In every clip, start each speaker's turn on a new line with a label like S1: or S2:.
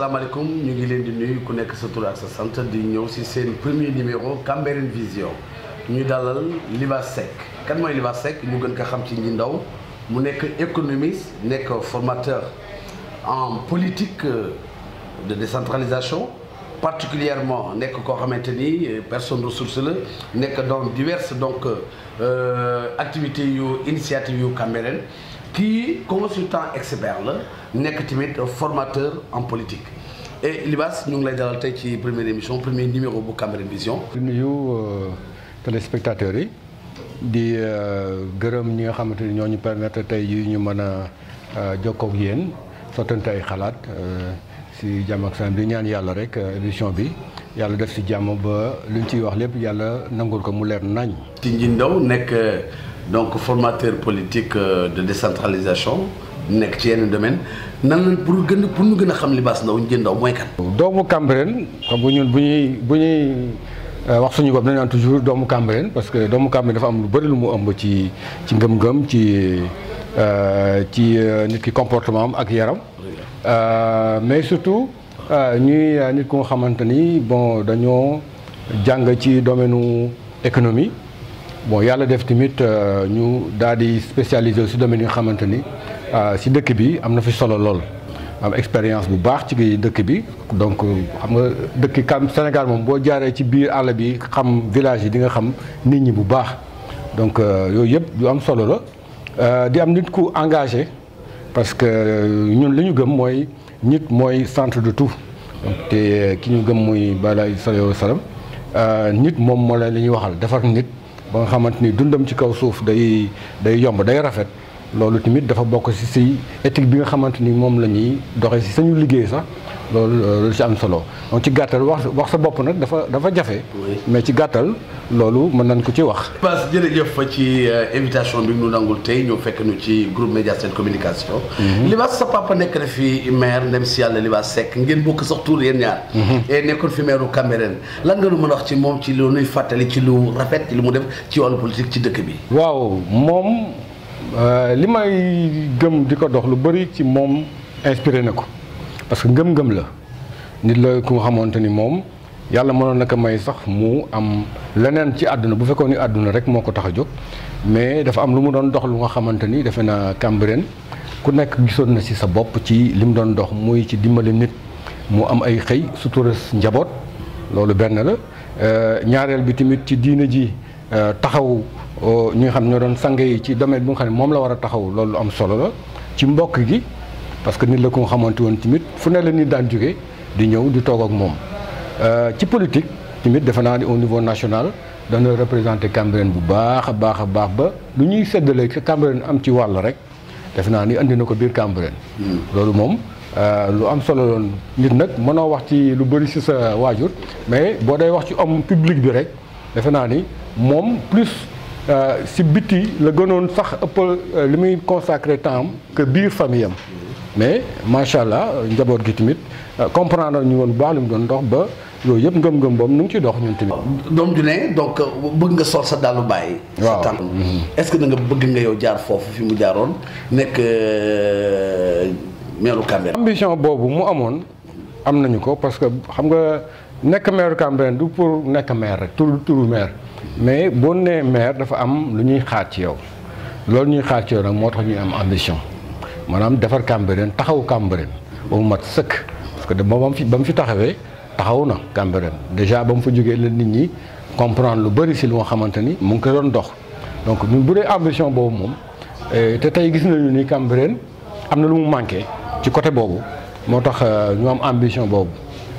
S1: asalaamaaleykum ñu ngi leen di nuyu ku nekk sa tur ak sa sant di ñëw ci seen premier numéro Cambérène Vision ñu dalal Libasse Seck kan mooy Libasse Seck ñu gën ko xam ci ñi ndaw mu nekk économiste nekk formateur en politique de décentralisation particulièrement nekk koo xamante ni personne ressource la nekk dans diverses donc activités yu initiatives yu Cambérène kii consultant expert la nekk tamit formateur en politique et Libasse ñu ngi lay dalal tey ci première émission premier numéro bu Cambérène Vision.
S2: di nuyu téléspectateurs yi di gërëm ñi nga xamante ni ñoo ñu permettre tey yi ñu mën a jokkoo ak yéen sottante ay xalaat si jàmm ak salaam di ñaan yàlla rek émission bi yàlla def si jàmm ba luñ ciy wax lépp yàlla nangul ko mu leer nañ.
S1: ci Nji Ndaw nekk donc formateur politique de décentralisation nekk ci yenn domaine nan la pour ñu gën a xam Libasse Ndaw Nji Ndaw mooy kan. doomu
S2: Cambérène xam nga ñun bu ñuy wax suñu bopp dañu naan toujours doomu Cambérène parce que doomu Cambérène dafa am lu bëri lu mu ëmb ci ngëm-ngëm ci nit ki comportement am ak yaram mais surtout ñuy nit ku nga xamante ni bon dañoo jàng ci domaine économie bon yàlla def tamit ñu daal di spécialisé si domaine yi nga xamante ni si dëkk bi am na fi solo lool am expérience bu baax ci dëkk bi donc xam nga dëkk Sénégal moom boo jaaree ci biir àll bi xam village yi di nga xam nit ñi bu baax donc yooyu yëpp yu am solo la di am nit ku engagé parce que ñun li ñu gëm mooy nit mooy centre de tout donc te ki ñu gëm muy balay sallallahu alayhi wa sallam nit moom moo la ñuy waxal defar nit ba nga xamante ni dundam ci kaw suuf day yomb day rafet loolu tamit dafa bokk si éthique bi nga xamante ni moom la ñuy doxee si sañu liggéey sax loolu ci am solo donc ci gàttal wax sa bopp nag dafa jafe. mais ci gàttal loolu mën nañ ko ci wax.
S1: Libasse jërëjëf ci invitation bi ñu nangul tey ñoo fekk ñu ci groupe Mediaset Communication. Libasse sa papa nekk na fi maire ndem si yàlla Libasse Seck ngeen bokk sax tur yéen ñaar. et nekkoon fi maire u Cambérène lan nga nu mën a wax ci moom ci lu nuy fàttali ci lu rafet ci lu mu def ci wàllu politique ci dëkk bi.
S2: waaw moom li may gëm di ko dox lu bëri ci moom inspiré na ko. parce que ngëm-ngëm la nit la ku nga xamante ni moom yàlla mënoon na ko may sax mu am leneen ci àdduna bu fekkoon ni àdduna rek moo ko tax a jóg mais dafa am lu mu doon dox lu nga xamante ni defe naa Cambérène ku nekk gisoon na ci sa bopp ci li mu doon dox muy ci dimbali nit mu am ay xëy sutura njaboot loolu benn la ñaareel bi tamit ci diina ji taxaw ñi nga xam ñoo doon sang yi ci domaine bu nga xam ne moom la war a taxaw loolu am solo la ci mbokk gi. parce que nit la ko nga xamante woon tamit fu ne la nit daan jóge di ñëw di toog ak moom ci politique tamit defe naa ni au niveau national dana représenté Cambérène bu baax a baax ba lu ñuy séddale Cambérène am ci wàll rek defe naa ni andi na ko biir Cambérène. loolu moom lu am solo loon nit nag mënoo wax ci lu bëri si sa waajur mais boo day wax ci homme public bi rek defe naa ni moom plus si biti la gënoon sax ëppal li muy consacré temps am que biir famille am. mais macha allah njaboot gi tamit comprendre ñu woon bu baax li mu doon dox ba yooyu yëpp ngëm-ngëm boobu nu ngi ciy dox ñun tamit.
S1: doom ju ne donc bëgg nga sol sa dàllu bàyyi.
S2: waaw
S1: sa tànk est-ce que da nga bëgg nga yow jaar foofu fi mu jaaroon nekk maire Cambérène.
S2: ambition boobu mu amoon am nañu ko parce que xam nga nekk maire Cambérène du pour nekk maire rek turu maire mais boo nee maire dafa am lu ñuy xaar ci yow loolu ñuy xaar ci yow nag moo tax ñuy am ambition. maanaam defar Cambérène taxaw Cambérène ba mu mat sëkk parce que ba mu fi taxawee taxaw na Cambérène déjà ba mu fa jógee la nit ñi comprendre lu bëri si lu nga xamante ni mu ngi ko doon dox donc ñun bu dee ambition boobu moom te tey gis nañu ni Cambérène am na lu mu manqué ci côté boobu moo tax ñu am ambition boobu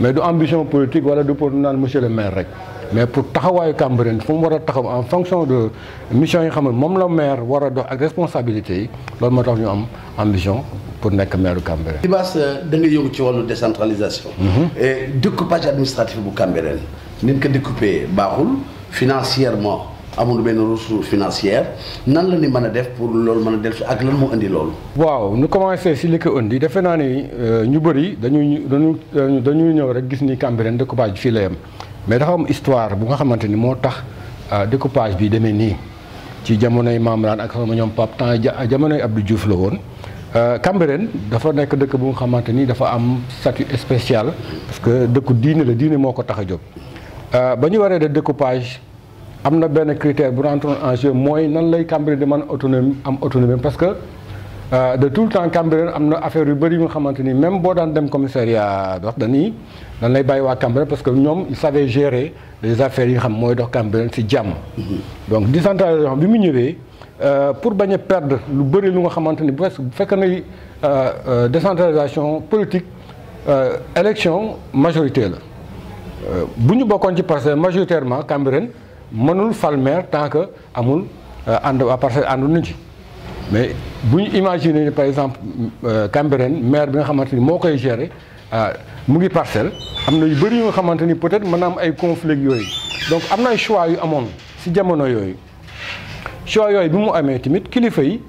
S2: mais du ambition politique wala du pour naan monsieur le maire rek mais pour taxawaayu Cambérène fu mu war a taxaw en fonction de mission yi xam ne moom la maire war a dox ak responsabilité yi loolu moo tax ñu am ambition pour nekk maire Cambérène.
S1: Libasse da nga yëngu ci wàllu décentralisation. et découpage administratif bu Cambérène ni ñu ko découpé baaxul financièrement amul benn ressource financière nan la ni mën a def pour loolu mën a dellu ak lan moo indi loolu.
S2: waaw ñu commencé si li ko indi defe naa ni ñu bëri dañuy ñëw rek gis ni Cambérène découpage fii la yem. mais dafa am histoire bu nga xamante ni moo tax découpage bi demee nii ci jamonoy Maam Rane ak sama ñoom Pape temps jamonoy Abdou Diouf la woon Cambérène dafa nekk dëkk bu nga xamante ni dafa am statut spécial parce que dëkku diine la diine moo ko tax a jóg ba ñu waree de découpage am na benn critère bu rentre en jeu mooy nan lay Cambérène di mën autonomie parce que de tout le temps Cambérène am na affaire yu bëri yu nga xamante ni même boo daan dem commissariat wax dañ lay bàyyi waa Cambérène parce que ñoom ils savaient gérer les affaires yi nga xam mooy dox Cambérène si jàmm. Donc décentralisation bi mu ñëwee pour bañ a perdre lu bëri lu nga xamante ni bu fekkee ne décentralisation politique élection majorité la bu ñu bokkoon ci parcelle majoritairement Cambérène mënul fal maire tant que amul ànd waa parcelle ànduñu ci. Mais bu ñu imaginer par exemple Cambérène maire bi nga xamante ni moo koy gérer mu ngi parcelle am na yu bëri yu nga xamante ni peut-être mën na am ay conflits yooyu donc am na ay choix yu amoon si jamono yooyu choix yooyu bi mu amee tamit kilifa yi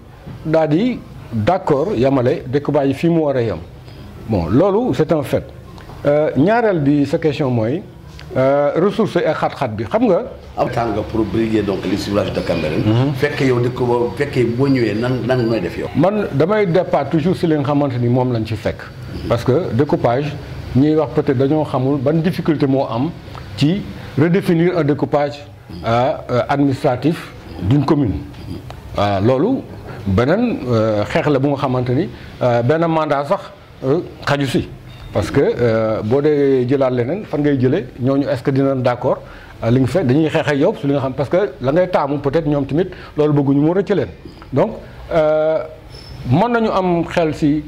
S2: daal di d'accord yamale découpage yi fii mu war a yem bon loolu c'est un fait ñaareel bi sa question mooy ressources ak xat-xat bi xam nga.
S1: am temps nga pour briguer donc les villages de Cambérène. fekk yow dëkk boobu fekkee boo ñëwee nan nooy def yow. man damay départ toujours si li nga xamante ni moom lañ ci fekk. parce que découpage ñuy wax peut-être dañoo xamul ban difficulté moo am ci redéfinir un découpage administratif d'une commune. loolu beneen xeex la bu nga xamante ni benn mandat sax xaju si. parce que boo dee jëlaat leneen fan ngay jëlee ñooñu est-ce que dinañ d'accord li nga fekk dañuy xeex ak yow su li nga xam parce que la ngay taamu peut-être ñoom tamit loolu bëgguñu mu rëcc leen donc mën nañu am xel si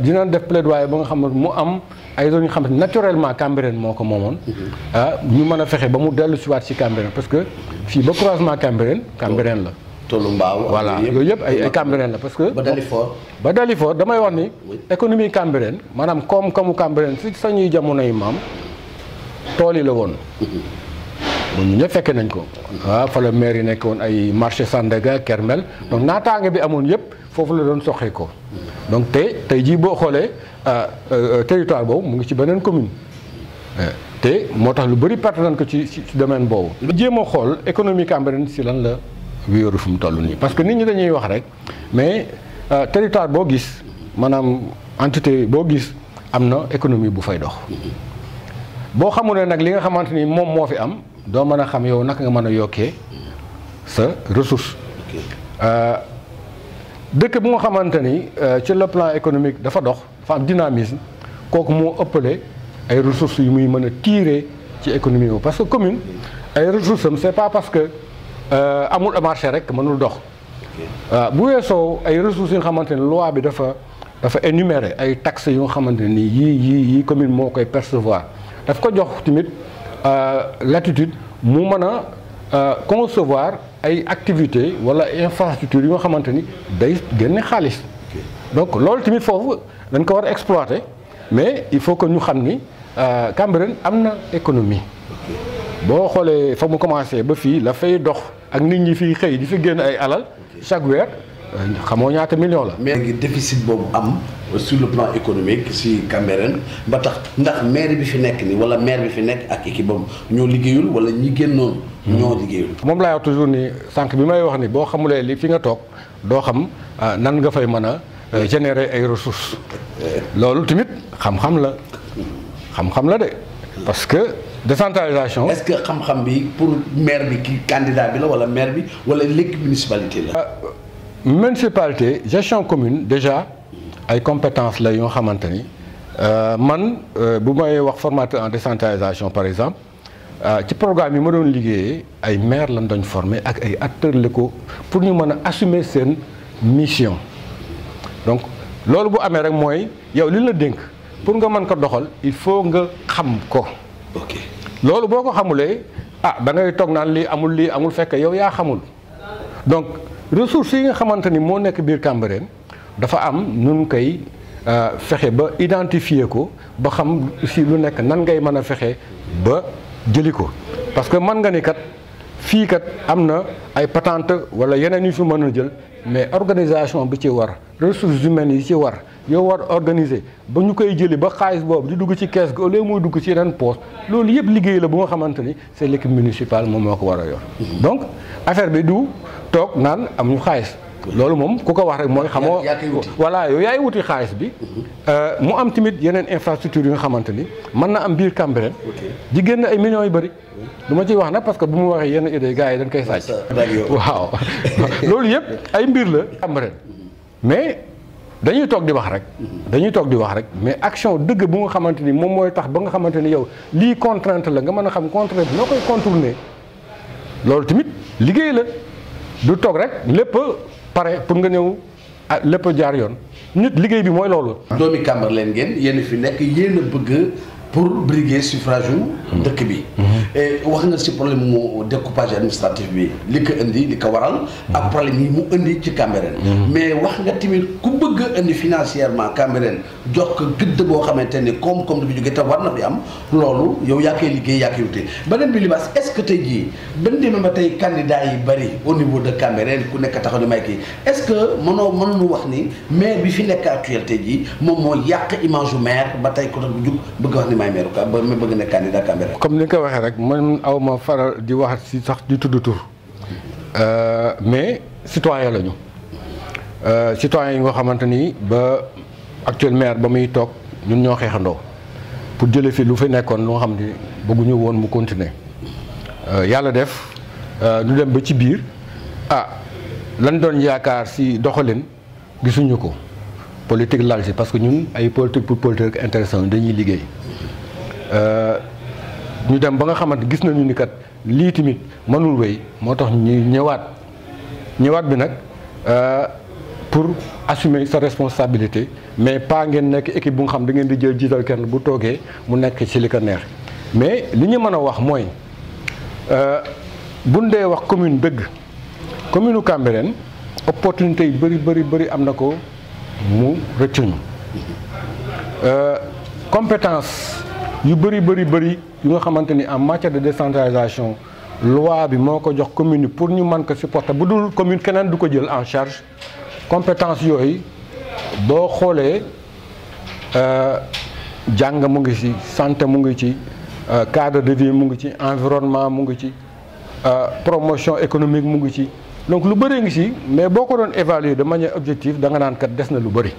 S1: dinañ def plaidoyer ba nga xam ne mu am ay zones yu xam ne naturellement Cambérène moo ko moomoon ñu mën a fexe ba mu dellu si waat si Cambérène parce que fii ba croisement Cambérène la. Tollu Mbaaw voilà yooyu yëpp ay Cambérène la parce que. ba Dalifort damay wax ni. économie Cambérène maanaam koom-koomu Cambérène si sañuy jamonoy maam tool yi la woon. ñu ñëpp fekke nañ ko. waaw fa la maire yi nekk woon ay marché Sandaga Kermel donc naataange bi amoon yëpp foofu la doon soxee ko. donc tey jii boo xoolee territoire boobu mu ngi ci beneen commune. te moo tax lu bëri perte nañ ko ci domaine boobu. jéem a xool économie Cambérène si lan la. wéeru fu mu toll nii parce que nit ñi dañuy wax rek mais territoire boo gis maanaam entité boo gis am na économie bu fay dox boo xamulee nag li nga xamante ni moom moo fi am doo mën a xam yow naka nga mën a yokkee sa ressource dëkk bu nga xamante ni ci le plan économique dafa dox dafa am dynamisme kooku moo ëppale ay ressources yu muy mën a tirer ci économie boobu parce que commune ay ressources am c'est pas parce que amul marché rek mënul dox bu weesoo ay ressources yi nga xamante ne loi bi dafa énumérer ay taxes yu nga xamante ne yii commune moo koy percevoir daf ko jox tamit latitude mu mën a concevoir ay activités wala infrastructures yu nga xamante ni day génne xaalis donc loolu tamit foofu dañ ko war a exploiter mais il faut que ñu xam ni Cambérène am na économie boo xoolee fa mu commencé ba fii la fay dox ak nit ñi fiy xëy di fi génn ay alal chaque weer xamoo ñaata million la. mais ngi déficit boobu am sur le plan économique si Cambérène ba tax ndax maire bi fi nekk ni wala maire bi fi nekk ak équipe bam ñoo liggéeyul wala ñi génnoon ñoo liggéeyul. moom laay wax toujours ni sànq bi may wax ni boo xamulee li fi nga toog doo xam nan nga fay mën a générer ay ressources loolu tamit xam-xam la de parce que. décentralisation. Est-ce que xam-xam bi pour maire bi ki candidat bi la wala maire bi wala l'équipe municipalité la. Municipalité gestion commune déjà ay compétences la yoo xamante ni man bu may wax formateur en décentralisation par exemple ci programme yi ma doon liggéeyee ay maire lañ doon former ak ay acteurs locaux pour ñu mën a assumer seen mission donc loolu bu amee rek mooy yow li la dénk pour nga mën ko doxal il faut nga xam ko. ok loolu boo ko xamulee da ngay toog naan lii amul fekk yow yaa xamul donc ressources yi nga xamante ni moo nekk biir Cambérène dafa am nun koy fexe ba identifier ko ba xam si lu nekk nan ngay mën a fexe ba jëli ko parce que mën nga ni kat fii kat am na ay patente wala yeneen yu fi mën a jël mais organisation bi ci war ressources humaines yi ci war yow war organiser ba ñu koy jëli ba xaalis boobu di dugg ci kees gi au lieu muy dugg ci yeneen poste loolu yëpp liggéey la bu nga xamante ni c'est l'équipe municipale moom moo ko war a yor donc affaire bi du toog naan am ñu xaalis
S2: loolu moom ku ko wax rek mooy xamoo voilà yow yaay wuti xaalis bi mu am tamit yeneen infrastructure yu nga xamante ni mën na am biir Cambérène di génn ay millions yu bëri du ma ciy wax nag parce que bu mu waxee yenn idées gars yi dañ koy sàcc waaw loolu yëpp ay mbir la Cambérène mais dañuy toog di wax rek mais action dëgg bu nga xamante ni moom mooy tax ba nga xamante ni yow lii contrainte la nga mën a xam contrainte noo koy contourner loolu tamit liggéey la du toog rek lépp pare pour nga ñëw lépp jaar yoon nit liggéey bi mooy loolu.
S1: doomi Cambérène ngeen yéen fi nekk yéen a bëgg pour briguer suffrage wu dëkk bi. wax nga si problème mu découpage administratif bi li ko indi li ko waral. ak problème yi mu indi ci Cambérène. mais wax nga tamit ku bëgg a indi financièrement Cambérène jox ko gëdd boo xamante ne koom-koom du fi jógee te war na fi am loolu yow yaa koy liggéey yaa koy wute beneen bi Libaas est-ce que tey jii ban demee ba tey candidat yi bëri au niveau de Cambérène ku nekk taxaw di may kii est-ce que mënuñu wax ni maire bi fi nekk actuel tey jii moom moo yàq image u maire ba tey ku doon jug bëgg wax ni may maire ba ma bëgg nekk candidat Cambérène.
S2: comme ni nga ko waxee rek man aw ma faral di wax si sax di tudd tur mais citoyen lañu citoyen yi nga xamante ni ba actuel maire ba muy toog ñun ñoo xeexandoo pour jëlee fi lu fi nekkoon lu nga xam ni bëgguñu woon mu continuer yàlla def ñu dem ba ci biir lan doon yaakaar si doxalin gisuñu ko politique lal si parce que ñun ay politique pour politique intéressant dañuy liggéey ñu dem ba nga xamante gis nañu ni kat lii tamit mënul wéy moo tax ñu ñëwaat bi nag pour assumer sa responsabilité mais pas ngeen nekk équipe bu nga xam da ngeen di jël jiital kenn bu toogee mu nekk ci li ko neex mais li ñu mën a wax mooy buñ dee wax commune dëgg commune u Cambérène opportunité yu bëri am na ko mu rëccuñu compétence yu bëri yu nga xamante ni en matière de décentralisation loi bi moo ko jox commune pour ñu mën ko supporter bu dul commune keneen du ko jël en charge compétence yooyu boo xoolee jàng mu ngi ci santé mu ngi ci cadre de vie mu ngi ci environnement mu ngi ci promotion économique mu ngi ci donc lu bëri ngi ci mais boo ko doon évaluer de manière objective da nga naan kat des na lu bëri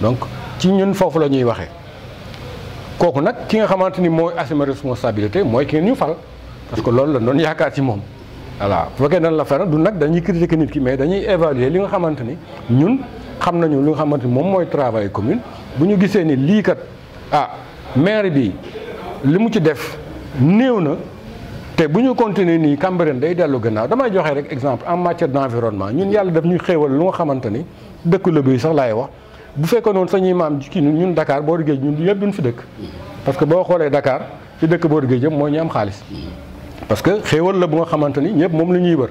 S2: donc ci ñun foofu la ñuy waxee kooku nag ki nga xamante ni mooy assumer responsabilité mooy ki ñu fal parce que loolu la doon yaakaar ci moom voilà bu fekkee nan la fenn du nag dañuy critiquer nit ki mais dañuy évaluer li nga xamante ni ñun xam nañu li nga xamante ni moom mooy travail commune bu ñu gisee ni lii kat maire bi li mu ci def néew na te bu ñu continuer nii Cambérène day dellu gannaaw damay joxe rek exemple en matière d'environnement ñun yàlla daf ñuy xéewal lu nga xamante ni dëkk la bi sax laay wax bu fekkoon noonu sañuy maam kii ñun Dakar booru géej ñun yëpp duñ fi dëkk parce que boo xoolee Dakar fi dëkk booru géej yëpp mooy ñu am xaalis parce que xéewal la bu nga xamante ni ñëpp moom la ñuy wër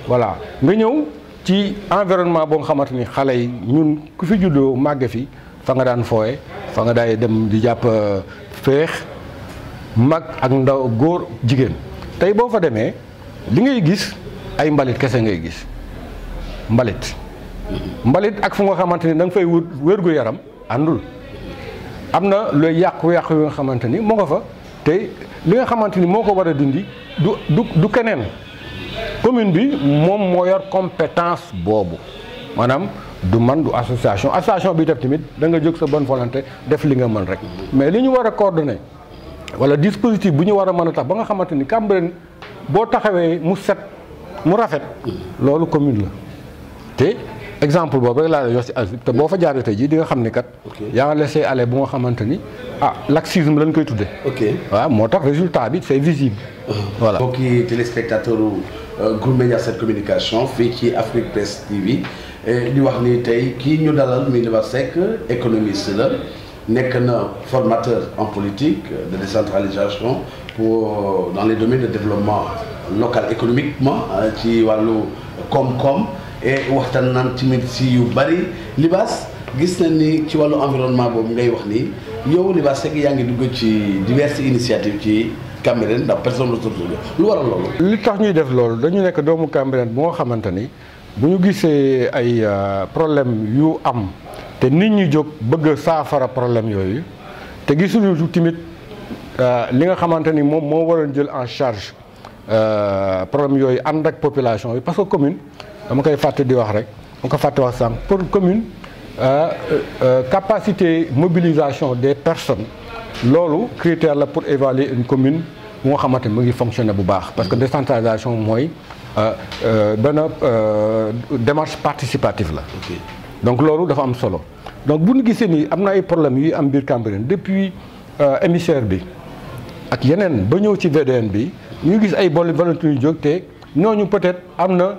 S2: voilà nga ñëw ci environnement boo nga xamante ni xale yi ñun ku fi juddoo màgge fi fa nga daan fooye fa nga daay dem di jàpp féex mag ak ndaw góor jigéen tey boo fa demee li ngay gis ay mbalit kese ngay gis mbalit ak fu nga xamante ni da nga fay wut wérgu yaram àndul am na looy yàqu-yàqu yu nga xamante ni moo nga fa te li nga xamante ni moo ko war a dindi du keneen commune bi moom moo yor compétence boobu maanaam du man du association bi def tamit da nga jóg sa bonne volonté def li nga mën rek mais li ñu war a coordonner wala dispositif bu ñu war a mën a tax ba nga xamante ni Cambérène boo taxawee mu set mu rafet loolu commune la te exemple boobu rek laa lay jox ci AGEROUTE te boo fa jaaree tey jii di nga xam ni kat. yaa nga laissé aller bu nga xamante ni laxisme lañ koy tuddee. waaw moo tax résultat bi c'est visible. voilà
S1: mbokki téléspectateur Groupe Média 7 Communication fii ci Afrique Presse TV di wax ni tey kii ñu dalal muy Libaas Seck économiste la nekk na formateur en politique de décentralisation pour dans les domaines de développement local économiquement ci wàllu koom-koom. et waxtaan naan tamit si yu bari Libaas gis na ni ci wàllu environnement boobu ngay wax ni yow Libaas Seck yaa ngi dugg ci diverses initiatives ci Cambérène ndax personne ressource lu waral loolu. li tax ñuy def loolu dañu nekk doomu Cambérène bu nga xamante ni bu ñu gisee ay problème yu am te nit ñi jóg bëgg saafara problème yooyu te gisuñu tamit li nga xamante ni moom moo waroon jël en charge problème yooyu ànd ak population yi parce que commune. dama koy fàtte di wax rek
S2: on ko fàtte wax sànq pour commune capacité mobilisation des personnes loolu critère la pour évaluer une commune bu nga xamante ni mu ngi fonctionner bu baax parce que décentralisation mooy benn démarche participative la. donc loolu dafa am solo donc bu ñu gisee ni am na ay problèmes yu am biir Cambérène depuis émissaire bi ak yeneen ba ñëw ci VDN bi ñu gis ay volonté yu jóg te ñooñu peut-être am na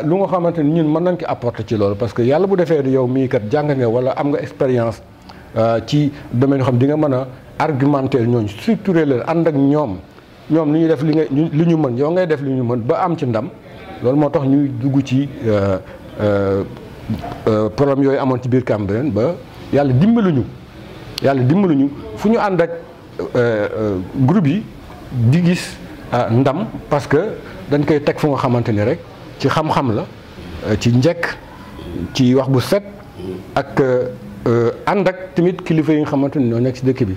S2: lu nga xamante ni ñun mën nañ ko apporter ci loolu parce que yàlla bu defee yow mii kat jàng nga wala am nga expérience ci domaine yoo xam di nga mën a argumenter ñooñu structurer leen ànd ak ñoom li ñuy def li ñu mën yow ngay def li ñu mën ba am ci ndam loolu moo tax ñuy dugg ci problème yooyu amoon ci biir Cambérène ba yàlla dimbaluñu fu ñu ànd ak groupe yi di gis ndam parce que dañ koy teg fu nga xamante ni rek ci xam-xam la ci njëkk ci wax bu set ak ànd ak tamit kilifa yi nga xamante ni ñoo nekk ci dëkk bi.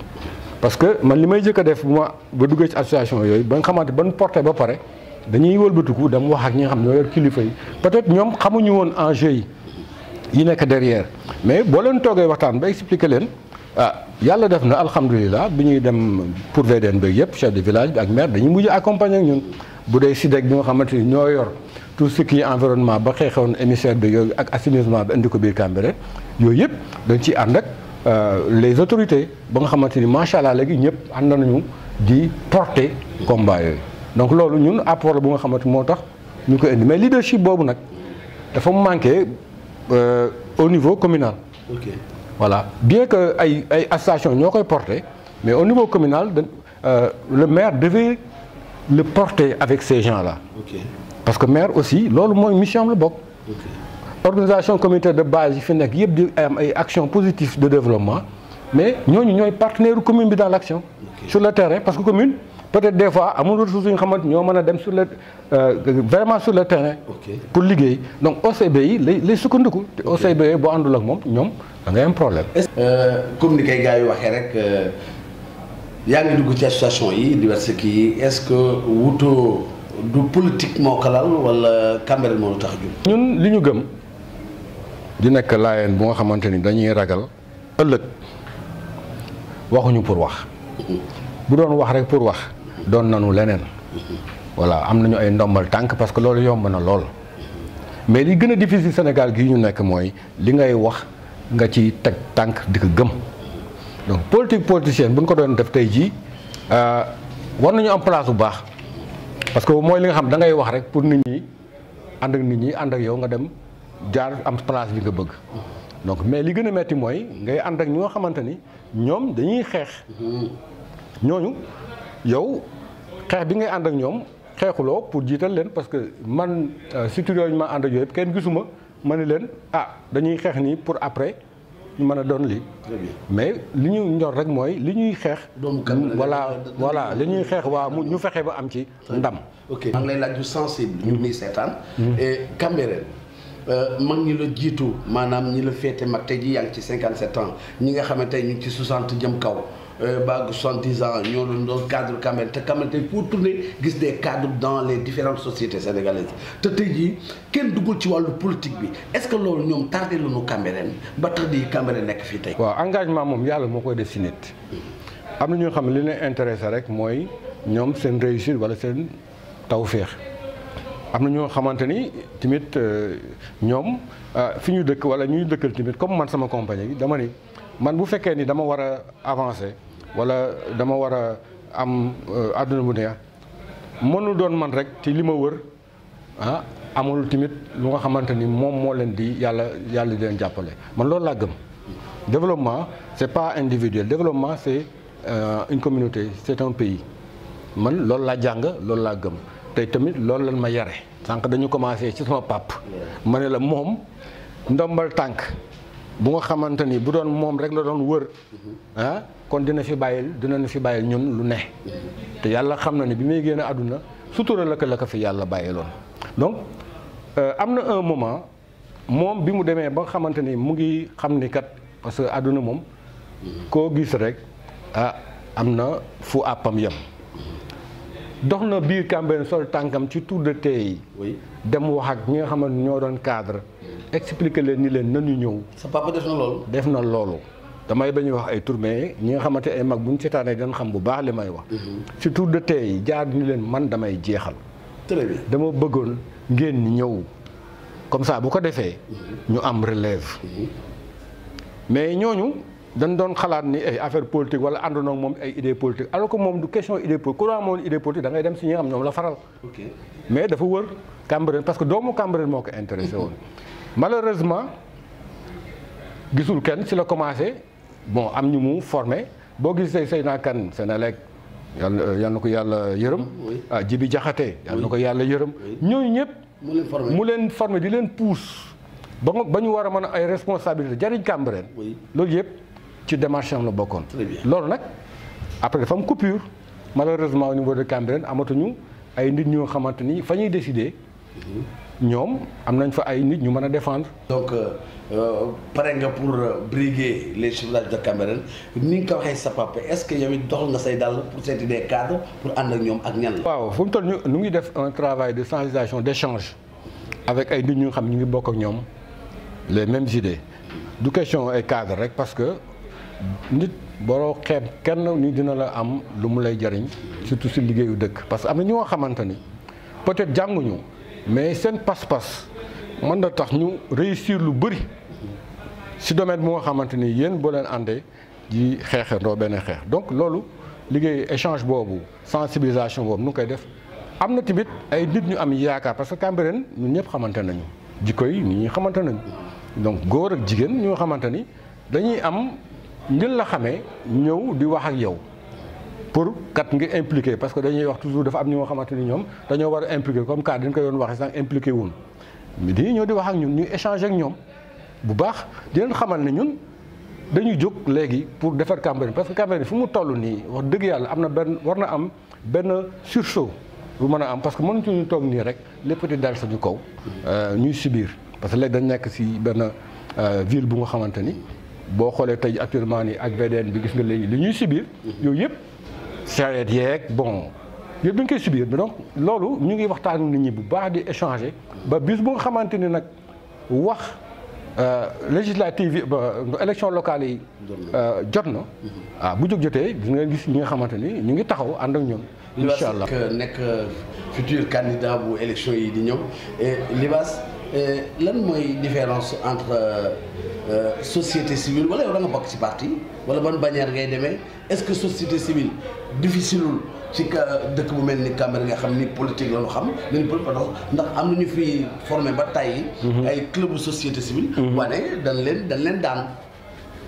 S2: parce que man li may jëkk a def ba duggee ci association yooyu ba nga xamante ban porté ba pare dañuy wëlbatiku dem wax ak ñi nga xam ñoo yor kilifa yi peut-être ñoom xamuñu woon enjeu yi nekk derrière mais boo leen toogee waxtaan ba expliquer leen yàlla def na alhamdulilah bi ñuy dem pour VDN beeg yëpp chef de village bi ak maire dañuy mujj accompagner ak ñun bu dee SIDEC bi nga xamante ni ñoo yor tout ce qui est environnement ba xeexoon émissaire bi yooyu ak assainissement bi indi ko biir Cambérène yooyu yëpp dañ ciy ànd ak les autorités ba nga xamante ni macha allah léegi ñëpp ànd nañu di porter combat yooyu donc loolu ñun apport la bu nga xamante moo tax ñu ko indi mais leadership boobu nag dafa manqué au niveau communal. Voilà, bien que ay associations ñoo koy porter mais au niveau communal le maire devait le porter avec ces gens-là. Parce que maire aussi loolu mooy mission am la bokk. Organisation communautaire de base yi fi nekk yëpp di am ay actions positives de développement mais ñooñu ñooy partenaire commune bi dans l'action. Sur le terrain parce que commune peut-être des fois amul ressources yu nga xamante ñoo mën a dem sur le vraiment sur le terrain. Pour liggéey donc OCB yi lay sukkandiku te OCB yi boo àndul ak moom ñoom da ngay am problème.
S1: comme ni kay gars yi waxee rek yaa ngi dugg ci association yi diverses kii yi est-ce que wutoo du politique moo ko lal wala Cambérène moo tax a jóg.
S2: ñun li ñu gëm di nekk laayeen bu nga xamante ni dañuy ragal ëllëg waxuñu pour wax bu doon wax rek pour wax doon nanu leneen voilà am nañu ay ndombal tànk parce que loolu yomb na lool mais li gën a difficile Sénégal gii ñu nekk mooy li ngay wax nga ci teg tànk di ko gëm donc politicienne bu ñu ko doon def tey jii war nañu am place bu baax parce que mooy li nga xam da ngay wax rek pour nit ñi ànd ak nit ñi ànd ak yow nga dem jaar am place bi nga bëgg donc mais li gën a metti mooy ngay ànd ak ñi nga xamante ni ñoom dañuy xeex ñooñu yow xeex bi ngay ànd ak ñoom xeexuloo pour jiital leen parce que man surtout yooyu ma ànd ak yooyu yëpp kenn gisuma ma ne leen dañuy xeex nii pour après ñu mën a doon lii mais li ñu ñor rek mooy li ñuy xeex voilà li ñuy xeex waa ñu fexe ba am ci ndam.
S1: ok maa ngi lay laaj du sensible ñu ngi seetaan et Cambérène mag ñi la jiitu maanaam ñi la féete mag tey ji yaa ngi ci 57 ans ñi nga xamante ñu ngi ci 60 jëm kaw ba 70 ans ñoo doon cadre Cambérène te Cambérène tey pour tourner gis des cadres dans les différentes sociétés sénégalaises te tey jii kenn duggul ci wàllu politique bi est-ce que loolu ñoom tardé lu ñu Cambérène ba tax di Cambérène nekk fii tey.
S2: waaw engagement moom yàlla moo koy def si nit am na ñoo xam ne li leen intéressé rek mooy ñoom seen réussite wala seen tawféex am na ñoo xamante ni tamit ñoom fi ñu dëkk wala ñuy dëkkal tamit comme man sama compagnie bi dama ni man bu fekkee ni dama war a avancer wala dama war a am àdduna bu neex mënu doon man rek ci li ma wër amul tamit lu nga xamante ni moom moo leen di yàlla di leen jàppale man loolu laa gëm. Développement c'est pas individuel développement c'est une communauté c'est un pays man loolu laa jàng loolu laa gëm tey tamit loolu lan ma yare sànq dañu commencé ci sama pap ma ne la moom ndombal tànk bu nga xamante ni bu doon moom rek la doon wër kon dinañu fi bàyyil ñun lu ne te yàlla xam na ni bi muy génn àdduna sutura la ko fi yàlla bàyyiloon donc am na un moment moom bi mu demee ba nga xamante ni mu ngi xam ni kat parce que àdduna moom koo gis rek am na fu àppam yem dox na biir Cambérène sol tànkam ci tour de thé yi dem wax ak ñi nga xamante ñoo doon cadre expliquer leen ni leen nañu ñëw.
S1: sa papa def na loolu.
S2: def na loolu damay bañ wax ay tur mais ñi nga xamante ay mag bu ñu seetaanee dañ xam bu baax li may wax. surtout de tey jaar ni leen man damay jeexal.
S1: très bien
S2: dama bëggoon ngeen ñëw comme ça bu ko defee. ñu am relève. mais ñooñu dañ doon xalaat ni ay affaire politique wala àndoon ak moom ay idée politique alors que moom du question idée politique ku la amoon idée politique da ngay dem si ñi nga xam ñoom la faral. mais dafa wër Cambérène parce que doomu Cambérène moo ko intéressé woon. malheureusement gisul kenn si la commencé bon am ñu mu formé boo gisee Seyna Kane Sénélec yal na ko yàlla yërëm. Jibi Jaxate yal na ko yàlla yërëm. ñooñu ñëpp. mu leen formé di leen pousse. ba ñu war a mën a ay responsabilité jariñ Cambérène. loolu yëpp ci démarche am la bokkoon. loolu nag après dafa am coupure malheureusement au niveau de Cambérène amatuñu ay nit ñoo xamante ni fa ñuy décider. ñoom am nañ fa ay nit ñu mën a défendre.
S1: donc pare nga pour briguer les suffrages de Cambérène ni nga ko waxee sa papa est-ce que yow it doxal nga say dàll pour seeti des cadres pour ànd ak ñoom ak ñan la.
S2: waaw fu mu toll ñu ngi def un travail de sensibilisation d'échange avec ay nit ñu xam ñu ngi bokk ak ñoom les mêmes idées du question ay cadres rek parce que nit boo xeeb kenn ni dina la am lu mu lay jariñ surtout si liggéeyu dëkk parce que am na ñoo xamante ni peut-être jànguñu. mais seen pas-pas mën na tax ñu réussir lu bëri si domaine bu nga xamante ni yéen boo leen àndee di xeexandoo benn xeex donc loolu liggéey échange boobu sensibilisation boobu nu koy def am na tamit ay nit ñu am yaakaar parce que Cambérène ñun ñëpp xamante nañu jikko yi nit ñi xamante nañu donc góor ak jigéen ñoo xamante ni dañuy am njël la xamee ñëw di wax ak yow pour kat nga impliqué parce que dañuy wax toujours dafa am ñoo xamante ni ñoom dañoo war a impliqué comme cas dañ ko doon waxee sax impliqué wul mais dañuy ñëw di wax ak ñun ñuy échanger ak ñoom bu baax di leen xamal ne ñun dañuy jóg léegi pour defar Cambérène parce que Cambérène fu mu toll nii wax dëgg yàlla am na benn war na am benn sursaut bu mën a am parce que mënuñu toog nii rek lépp di dal sañu kaw ñuy subir parce que léegi dañ nekk si benn ville bu nga xamante ni boo xoolee tey actuellement nii ak VDN bi gis nga léegi li ñuy subir yooyu yëpp. charrette yeeg bon yëpp dañ koy subir mais donc loolu ñu ngi waxtaan nit ñi bu baax di échanger ba bis bu nga xamante ni nag wax législative yi ba élection locale yi jot na waaw bu jóg jotee gis nga gis ñi nga xamante ni ñu ngi taxaw ànd ak ñoom incha allah
S1: nekk futur candidat bu élection yi di ñëw Libasse lan mooy différence entre société civile wala yow da nga bokk ci parti wala ban bannière ngay demee est-ce que société civile difficileul ci dëkk bu mel ni Cambérène nga xam ni politique la ñu xam nañu ndax am nañu fi formé ba tey ay club bu société civile wane dañ leen daan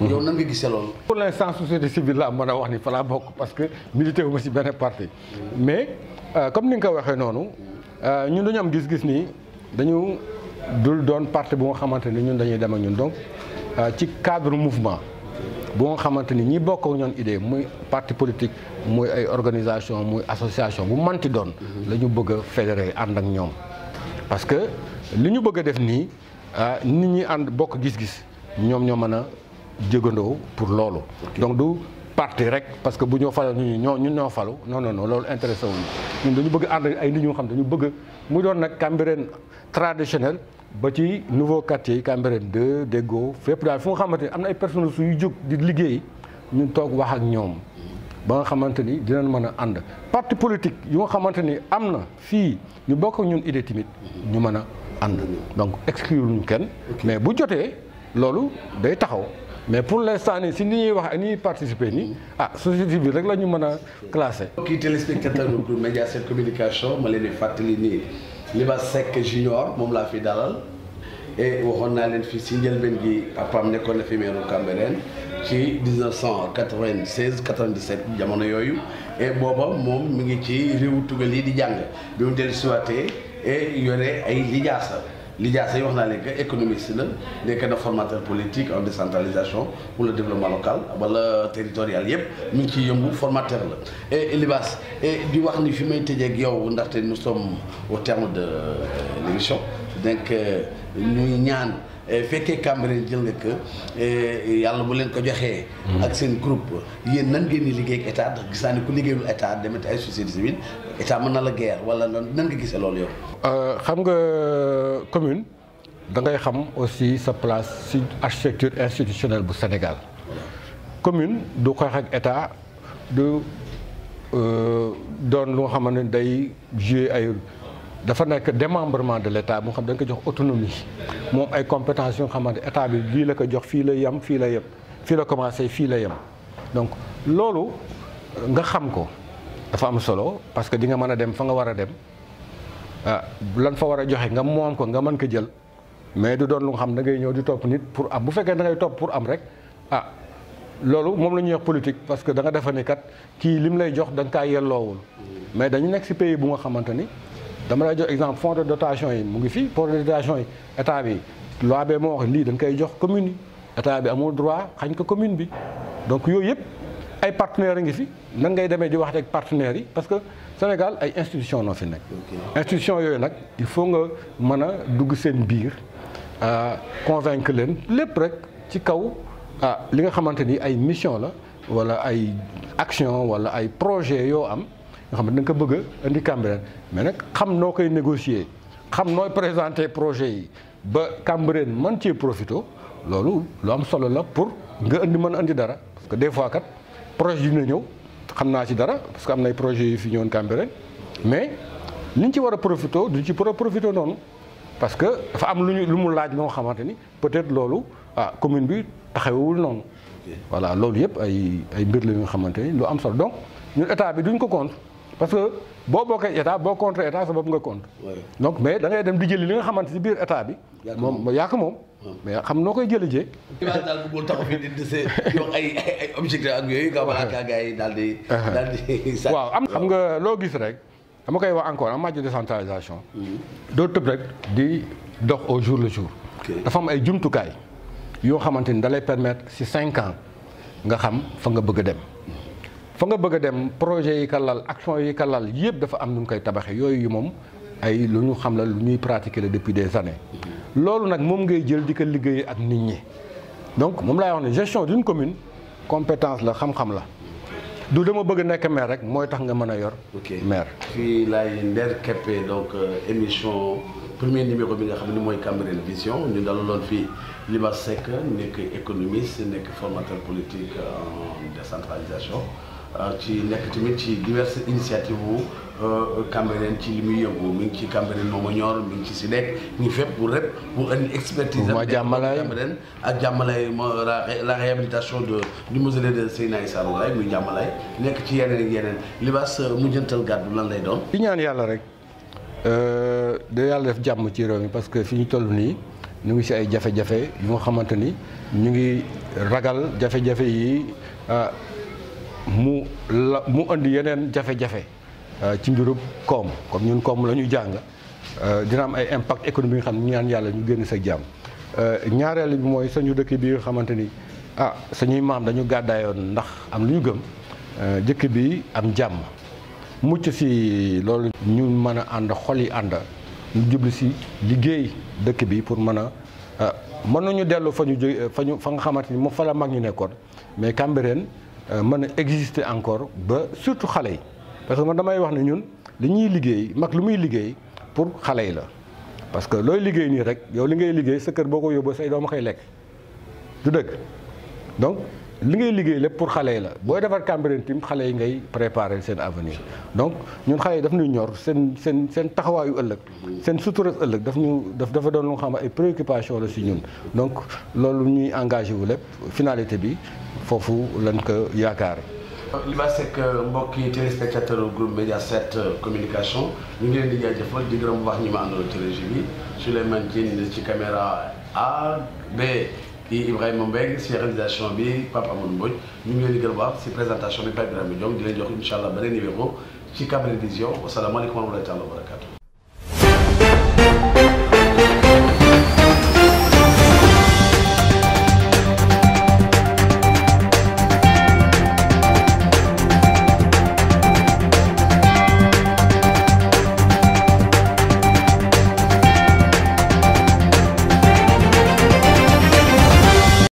S1: yow nan nga gisee loolu.
S2: pour l'instant société civile la mën a wax ni fa laa bokk parce que milité wu ma ci benn parti mais comme ni nga ko waxee noonu ñun dañu am gis-gis nii dañu dul doon parti bu nga xamante ni ñun dañuy dem ak ñun donc ci cadre mouvement bu nga xamante ni ñi bokk ak ñoon idée muy parti politique muy ay organisation muy association bu manti doon la ñu bëgg a fédérer ànd ak ñoom parce que li ñu bëgg a def nii nit ñi ànd bokk gis-gis ñoom ñoo mën a jégandoo pour loolu donc du parti rek parce que bu ñoo falu ñun ñoo falu non loolu intéressé wuñu ñun dañu bëgg ànd ay nit ñoo xam dañu bëgg mu doon nag Cambérène traditionnel ba ci nouveau quartier yi Cambérène 2 Déggo fépp daal fu nga xamante ni am na ay personnes yu jóg di liggéey ñun toog wax ak ñoom ba nga xamante ni dinañ mën a ànd parti politique yu nga xamante ni am na fii ñu bokk ak ñun idée tamit ñu mën a ànd donc exclure ñu kenn mais bu jotee loolu day taxaw mais pour l'instant nii si ni ñuy wax ak ni ñuy participer nii société civile rek la ñu mën a classé.
S1: kii téléspectateur du groupe Mediaset Communication ma leen di fàttali nii Libasse Seck Junior moom laa fi dalal et waxoon naa leen fii si njëlbeen gi papaam nekkoon na fi meeru Cambérène ci 1996 97 jamono yooyu et booba moom mi ngi ci réewu tugal yi di jàng bi mu dellu siwaatee et yore ay lijaasa yi wax naa leen que économiste la nekk na formateur politique en décentralisation pour le développement local wala territorial yëpp mi ngi ciy yëngu formateur la et Libasse di wax ni fi may tëjee ak yow ndaxte nous sommes au terme de l'émission donc ñuy ñaan fekkee Cambérène jël nga que yàlla bu leen ko joxee ak seen groupe yéen nan ngeen di liggéey ak état ndax gis naa ne ku liggéeyul état demet ay société civile état mën na la guerre wala nan nga gisee loolu yow
S2: xam nga commune da ngay xam aussi sa place ci architecture institutionnelle bu Sénégal. Commune du xeex ak état du doon lu nga xamante ne day jouer ay dafa nekk démembrement de l'état mu xam da nga ko jox autonomie moom ay compétences yu nga xamante état bi lii la ko jox fii la yem fii la yem fii la commencé fii la yem donc loolu nga xam ko dafa am solo parce que di nga mën a dem fa nga war a dem lan fa war a joxe nga moom ko nga mën ko jël mais du doon lu nga xam da ngay ñëw di topp nit pour am bu fekkee da ngay topp pour am rek loolu moom la ñuy wax politique parce que da nga defa ni kat kii lim lay jox da nga kaa yelloowul mais dañu nekk ci pays bu nga xamante ni dama lay jox exemple fonds de dotation yi mu ngi fii fonds de dotation yi état bi loi bee moo wax lii dañ koy jox commune yi état bi amul droit xañ ko commune bi donc yooyu yëpp ay partenaires a ngi fi nan ngay demee di wax ak partenaires yi parce que Sénégal ay institutions noo fi nekk. institutions yooyu nag il faut nga mën a dugg seen biir convaincre leen lépp rek ci kaw li nga xamante ni ay mission la wala ay action wala ay projet yoo am nga xam ne da nga ko bëgg a indi Cambérène mais nag xam noo koy négocier xam nooy présenter projet yi ba Cambérène mën cee profito loolu lu am solo la pour nga indi mën a indi dara parce que des fois kat projet dina ñëw xam naa ci dara parce que am nay projets yu fi ñëwoon Cambérène mais liñ ci war a profito duñ ci pour a profito noonu parce que dafa am lu mu laaj loo xamante ni peut-être loolu commune bi taxawul noonu. voilà loolu yëpp ay mbir la yu nga xamante ni lu am solo donc ñun état bi duñ ko contre parce que boo bokkee état boo contre état sa bopp nga contre. donc mais da ngay dem di jëli li nga xamante ci biir état bi. moom yaa ko moom. mais xam noo koy jëlee jee.
S1: daal daal bëggul taxaw fii di wax ay objectifs ak yooyu nga balaa kaa gars yi daal di.
S2: waaw am xam nga loo gis rek dama koy wax encore en matière de décentralisation. doo tëb rek di dox au jour le jour. dafa am ay jumtukaay yoo xamante ni da lay permettre ci 5 ans nga xam fa nga bëgg a dem. fa nga bëgg a dem projet yi ka lal action yi ka lal yëpp dafa am nu mu koy tabaxee yooyu moom ay lu ñu xam la lu ñuy pratiquer la depuis des années. loolu nag moom ngay jël di ko liggéey ak nit ñi donc moom laay wax ne gestion d'une commune compétence la xam-xam la du dama bëgg nekk maire rek mooy tax nga mën a yor. maire.
S1: fii laay nder keppe donc émission premier numéro bi nga xam ne mooy Cambérène Vision ñu dalaloon fii Libasse Seck nekk économiste nekk formateur politique en décentralisation ci nekk tamit ci diverses initiatives wu Cambérène ci li muy yëngu mi ngi ci Cambérène moom ñor mi ngi ci SYDEC mi ngi fépp pour rek pour indi expertise am Cambérène ak Jàmmalaay la réhabilitation du mausolée de Seydina Issa Rouhou Laye muy Jàmmalaay nekk ci yeneen ak yeneen Libasse mujjantal gàddu lan lay doon.
S2: di ñaan yàlla rek da yàlla def jàmm ci réew mi parce que fi ñu toll nii ñu ngi si ay jafe-jafe yu nga xamante ni ñu ngi ragal jafe-jafe yi mu indi yeneen jafe-jafe ci mbirub koom comme ñun koom la ñu jàng dina am ay impact économique nga xam ne ñu ñaan yàlla ñu génn sa jàmm ñaareel bi mooy sañu dëkk bi nga xamante ni sañuy maam dañu gàddaayoon ndax am lu ñu gëm dëkk bi am jàmm mucc si loolu ñu mën a ànd xol yi ànd ñu jublu si liggéey dëkk bi pour mën nañu dellu fa nga xamante ni moom fa la mag ñu nekkoon mais Cambérène mën a exister encore ba surtout xale yi parce que man damay wax ne ñun li ñuy liggéey mag lu muy liggéey pour xale yi la parce que looy liggéey nii rek yow li ngay liggéey sa kër boo ko yóbboo say doom a koy lekk du dëgg donc li ngay liggéey lépp pour xale yi la booy defar Cambérène tim xale yi ngay préparer seen avenir donc ñun xale yi daf ñu ñor seen taxawaayu ëllëg seen sutura ëllëg dafa doon lu nga xam ay préoccupation la si ñun donc loolu ñuy engagé wu lépp finalité bi foofu lañ ko yaakaare.
S1: Libasse Seck mbokki téléspectateur groupe Média 7 communication ñu ngi leen di jaajëfal di gërëm bu baax ñi ma àndal ci régie bi Souleymane Diène ci caméra A B kii Ibrahima Mbengue ci réalisation bi Papa Amadou Mbodj ñu ngi leen di gërëm bu baax ci présentation bi Pape Ibrahima Diom di leen jox incha allah beneen numéro ci Cambérène Vision wasalaamaaleykum wa rahmatulah wa barakatuh.